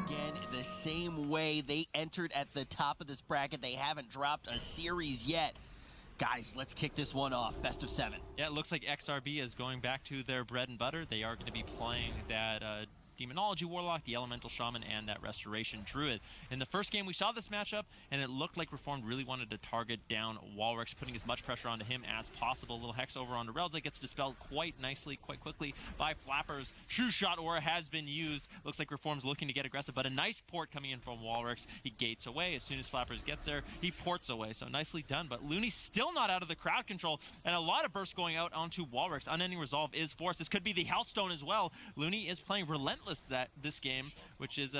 again the same way they entered at the top of this bracket. They haven't dropped a series yet. Guys, let's kick this one off. Best of 7. Yeah, it looks like XRB is going back to their bread and butter. They are going to be playing that Demonology Warlock, the Elemental Shaman, and that Restoration Druid. In the first game, we saw this matchup, and it looked like Reformed really wanted to target down Walrix, putting as much pressure onto him as possible. A little Hex over onto Relza gets dispelled quite nicely, quite quickly by Flappers. True Shot Aura has been used. Looks like Reformed's looking to get aggressive, but a nice port coming in from Walrix. He gates away. As soon as Flappers gets there, he ports away, so nicely done. But Looney's still not out of the crowd control, and a lot of bursts going out onto Walrix. Unending Resolve is forced. This could be the Healthstone as well. Looney is playing Relentless this game, which is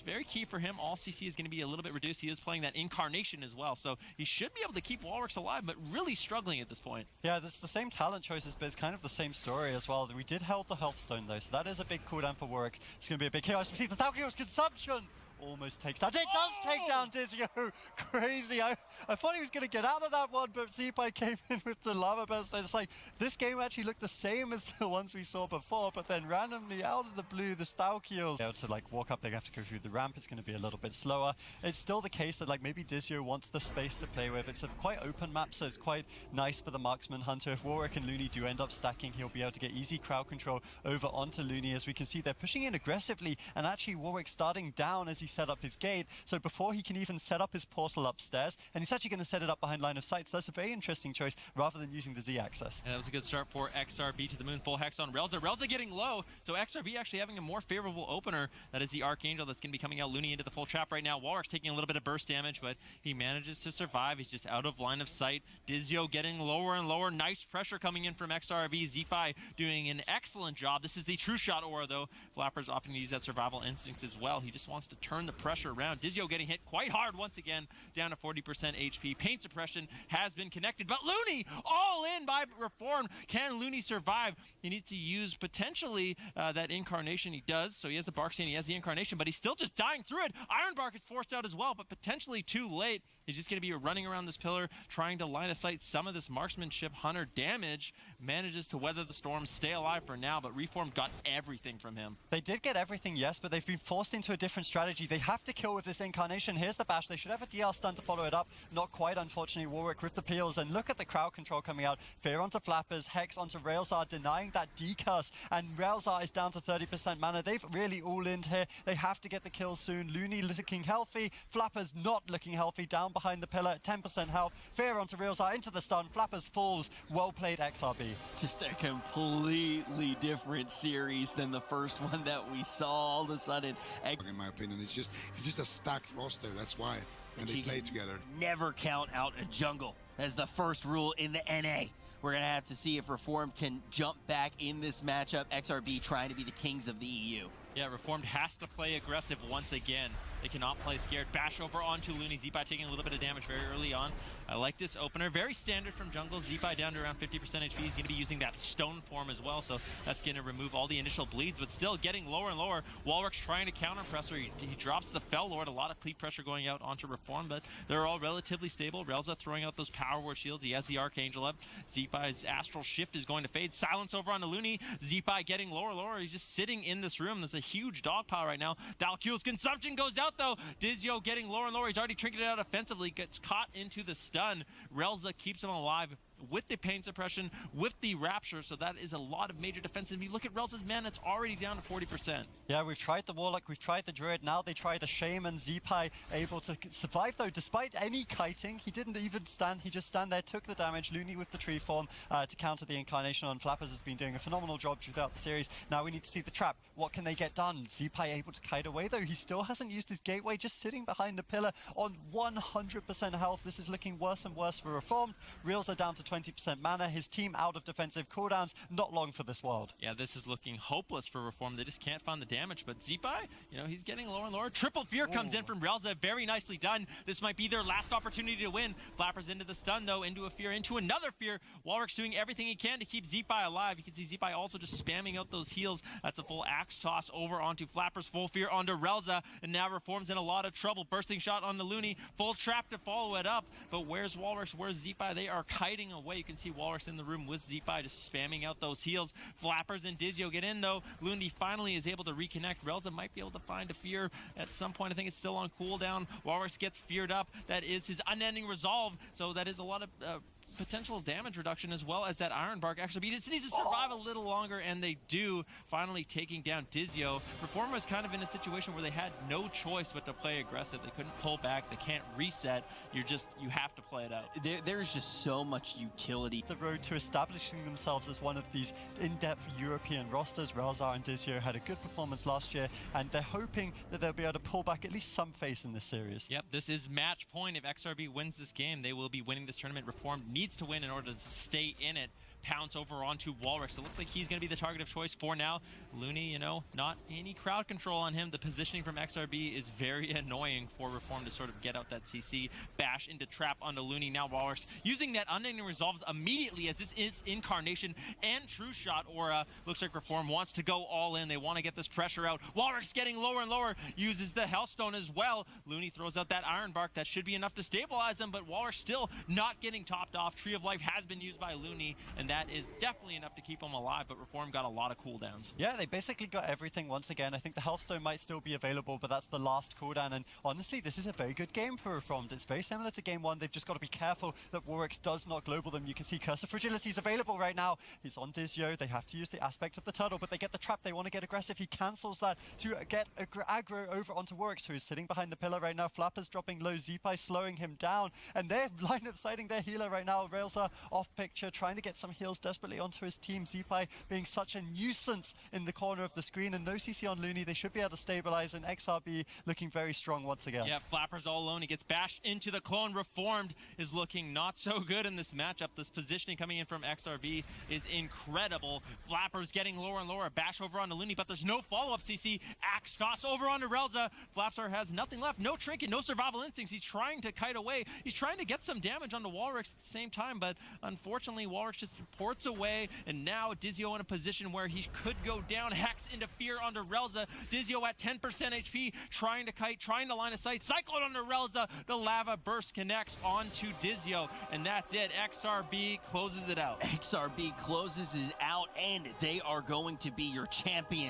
very key for him. All CC is going to be a little bit reduced. He is playing that Incarnation as well, so he should be able to keep Walrix alive, but really struggling at this point. Yeah, this is the same talent choices, but it's kind of the same story as well. We did hold the Healthstone though, so that is a big cooldown for Warwick. It's going to be a big chaos. We see the Thalkios consumption almost takes down. It does take down Dizio. Crazy. I thought he was going to get out of that one, but Zeepai came in with the lava burst. So it's like this game actually looked the same as the ones we saw before, but then randomly out of the blue, the Stalkios able to like walk up. They have to go through the ramp. It's going to be a little bit slower. It's still the case that like maybe Dizio wants the space to play with. It's a quite open map, so it's quite nice for the marksman hunter. If Warwick and Looney do end up stacking, he'll be able to get easy crowd control over onto Looney. As we can see, they're pushing in aggressively, and actually Warwick starting down as he set up his gate, so before he can even set up his portal upstairs, and he's actually going to set it up behind line of sight, so that's a very interesting choice rather than using the Z access. And that was a good start for XRB to the moon. Full Hex on Relza. Relza getting low, so XRB actually having a more favorable opener. That is the Archangel that's going to be coming out. Looney into the full trap right now. Walrix taking a little bit of burst damage, but he manages to survive. He's just out of line of sight. Dizio getting lower and lower. Nice pressure coming in from XRB. Zeepai doing an excellent job. This is the True Shot Aura though. Flappers opting to use that survival instinct as well. He just wants to turn the pressure around. Dizio getting hit quite hard once again, down to 40% HP. Pain suppression has been connected, but Looney all in by Reformed. Can Looney survive? He needs to use potentially that Incarnation. He does, so he has the Bark Stand, he has the Incarnation, but he's still just dying through it. Iron Bark is forced out as well, but potentially too late. He's just going to be running around this pillar, trying to line of sight some of this marksmanship. Hunter damage manages to weather the storm, stay alive for now, but Reformed got everything from him. They did get everything, yes, but they've been forced into a different strategy. They have to kill with this Incarnation. Here's the bash. They should have a DR stun to follow it up. Not quite, unfortunately. Warwick with the peels, and look at the crowd control coming out. Fear onto Flappers, Hex onto Railzar, denying that decurse, and Railzar is down to 30% mana. They've really all in here. They have to get the kill soon. Looney looking healthy. Flappers not looking healthy. Down behind the pillar, 10% health. Fear onto Railzar, into the stun. Flappers falls. Well played, XRB. Just a completely different series than the first one that we saw. All of a sudden, in my opinion, it's just a stacked roster. That's why, and they play together. Never count out a jungle as the first rule in the NA. We're going to have to see if Reformed can jump back in this matchup. XRB trying to be the kings of the EU. Yeah, Reformed has to play aggressive once again. They cannot play scared. Bash over onto Looney. Zeepai taking a little bit of damage very early on. I like this opener. Very standard from jungle. Zeepai down to around 50% HP. He's going to be using that stone form as well, so that's going to remove all the initial bleeds, but still getting lower and lower. Walrix trying to counter pressure. He drops the Fell Lord. A lot of cleat pressure going out onto Reformed, but they're all relatively stable. Relza throwing out those power ward shields. He has the Archangel up. Zeepai's Astral Shift is going to fade. Silence over onto Looney. Zeepai getting lower and lower. He's just sitting in this room. There's a huge dog pile right now. Thalkios consumption goes out though. Dizio getting lower and lower. He's already trinketed out offensively. Gets caught into the stun. Relza keeps him alive with the pain suppression, with the rapture, so that is a lot of major defense. If you look at Relza's mana, it's already down to 40%. Yeah, we've tried the Warlock, we've tried the Druid, now they try the Shaman. Zeepai able to survive though, despite any kiting. He didn't even stand, he just stand there, took the damage. Looney with the tree form to counter the Incarnation on. Flappers has been doing a phenomenal job throughout the series. Now we need to see the trap. What can they get done? Zeepai able to kite away though. He still hasn't used his gateway, just sitting behind the pillar on 100% health. This is looking worse and worse for Reformed. Reels are down to 20% mana. His team out of defensive cooldowns. Not long for this world. Yeah, this is looking hopeless for Reform. They just can't find the damage. But Zeepai, you know, he's getting lower and lower. Triple Fear comes in from Relza. Very nicely done. This might be their last opportunity to win. Flappers into the stun, though. Into a Fear, into another Fear. Walrix doing everything he can to keep Zeepai alive. You can see Zeepai also just spamming out those heals. That's a full axe toss over onto Flappers. Full Fear onto Relza. And now Reform's in a lot of trouble. Bursting shot on the Looney. Full trap to follow it up. But where's Walrix? Where's Zeepai? They are kiting away. away. You can see Walrus in the room with Z5 just spamming out those heals. Flappers and Dizio get in though. Looney finally is able to reconnect. Relza might be able to find a fear at some point. I think it's still on cooldown. Walrus gets feared up. That is his unending resolve. So that is a lot of potential damage reduction, as well as that Iron Bark. Actually, he just needs to survive a little longer, and they do, finally taking down Dizio. Reform was kind of in a situation where they had no choice but to play aggressive. They couldn't pull back. They can't reset. You have to play it out. There's just so much utility. The road to establishing themselves as one of these in-depth European rosters. Relzar and Dizio had a good performance last year, and they're hoping that they'll be able to pull back at least some face in this series. Yep, this is match point. If XRB wins this game, they will be winning this tournament. Reform needs to win in order to stay in it. Pounce over onto Walrus. It looks like he's going to be the target of choice for now. Looney, you know, not any crowd control on him. The positioning from XRB is very annoying for Reform to sort of get out that CC. Bash into trap onto Looney. Now Walrus using that unending resolve immediately, as this is Incarnation and True Shot Aura. Looks like Reform wants to go all in. They want to get this pressure out. Walrus getting lower and lower. Uses the Hellstone as well. Looney throws out that Iron Bark. That should be enough to stabilize him, but Walrus still not getting topped off. Tree of Life has been used by Looney, and that is definitely enough to keep him alive, but Reform got a lot of cooldowns. Yeah, they basically got everything once again. I think the Healthstone might still be available, but that's the last cooldown, and honestly, this is a very good game for Reformed. It's very similar to game one. They've just got to be careful that Warwick's does not global them. You can see Curse of Fragility is available right now. He's on Dizio. They have to use the aspect of the turtle, but they get the trap. They want to get aggressive. He cancels that to get aggro over onto Warwick, who is sitting behind the pillar right now. Flapper's dropping low. Z-Pi slowing him down, and they're line of sighting their healer right now. Rails are off picture, trying to get some heals desperately onto his team. Z-Pi being such a nuisance in the corner of the screen, and no CC on Looney. They should be able to stabilize, and XRB looking very strong once again. Yeah, Flapper's all alone. He gets bashed into the clone. Reformed is looking not so good in this matchup. This positioning coming in from XRB is incredible. Flapper's getting lower and lower. Bash over onto Looney, but there's no follow-up CC. Axe toss over onto Relza. Flapper has nothing left. No trinket, no survival instincts. He's trying to kite away. He's trying to get some damage onto Walrix at the same time, but unfortunately, Walrix just ports away, and now Dizio in a position where he could go down. Hex into fear onto Relza. Dizio at 10% HP, trying to kite, trying to line of sight. Cyclone onto Relza. The lava burst connects onto Dizio, and that's it. XRB closes it out. XRB closes it out, and they are going to be your champion.